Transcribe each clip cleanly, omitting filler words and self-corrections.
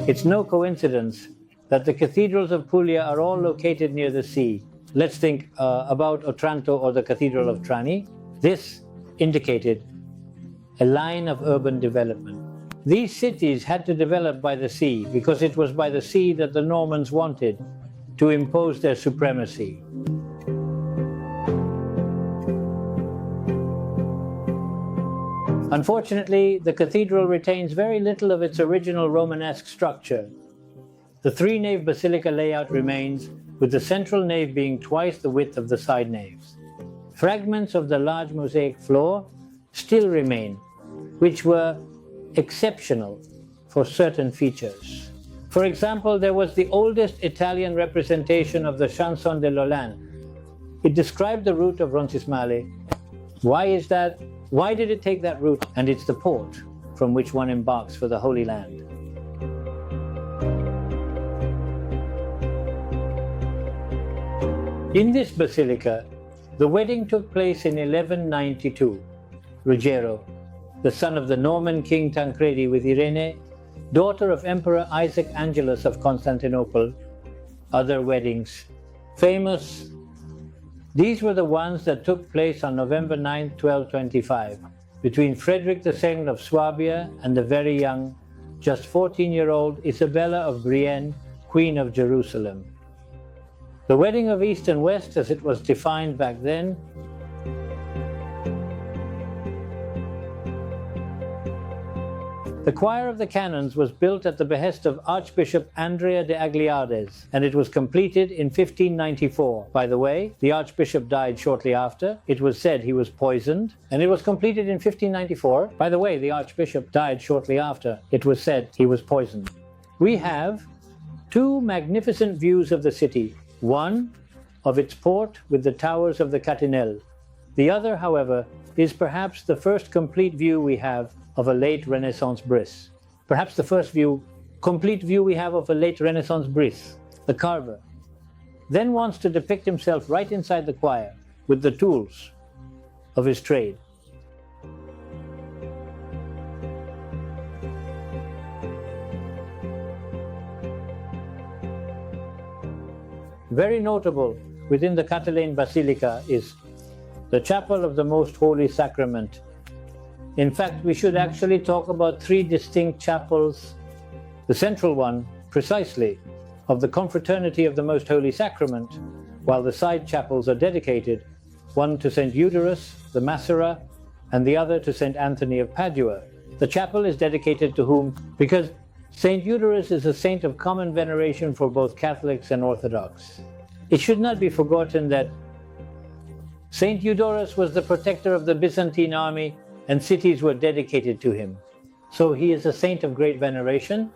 It's no coincidence that the cathedrals of Puglia are all located near the sea. Let's think about Otranto or the Cathedral of Trani. This indicated a line of urban development. These cities had to develop by the sea because it was by the sea that the Normans wanted to impose their supremacy. Unfortunately, the cathedral retains very little of its original Romanesque structure. The three-nave basilica layout remains, with the central nave being twice the width of the side naves. Fragments of the large mosaic floor still remain, which were exceptional for certain features. For example, there was the oldest Italian representation of the Chanson de l'Olane. It described the route of Roncismale. Why is that? Why did it take that route? And it's the port from which one embarks for the Holy Land. In this basilica, the wedding took place in 1192. Ruggiero, the son of the Norman king Tancredi with Irene, daughter of Emperor Isaac Angelus of Constantinople. Other weddings, famous. These were the ones that took place on November 9, 1225, between Frederick II of Swabia and the very young, just 14-year-old Isabella of Brienne, Queen of Jerusalem. The wedding of East and West, as it was defined back then, the choir of the canons was built at the behest of Archbishop Andrea de Agliardes, and it was completed in 1594. By the way, the Archbishop died shortly after. It was said he was poisoned, and it was completed in 1594. By the way, the Archbishop died shortly after. It was said he was poisoned. We have two magnificent views of the city. One of its port with the towers of the Cattedrale. The other, however, is perhaps the first complete view we have of a late Renaissance bris. Perhaps the first complete view we have of a late Renaissance bris. The carver then wants to depict himself right inside the choir with the tools of his trade. Very notable within the Catalan Basilica is the Chapel of the Most Holy Sacrament. In fact, we should actually talk about three distinct chapels. The central one, precisely, of the Confraternity of the Most Holy Sacrament, while the side chapels are dedicated, one to St. Eudorus, the Massera, and the other to St. Anthony of Padua. The chapel is dedicated to whom? Because St. Eudorus is a saint of common veneration for both Catholics and Orthodox. It should not be forgotten that St. Eudorus was the protector of the Byzantine army, and cities were dedicated to him. So he is a saint of great veneration.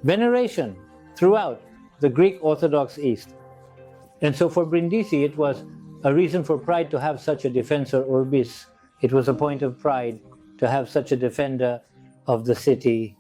Veneration throughout the Greek Orthodox East. And so for Brindisi, it was a reason for pride to have such a defensor urbis. It was a point of pride to have such a defender of the city.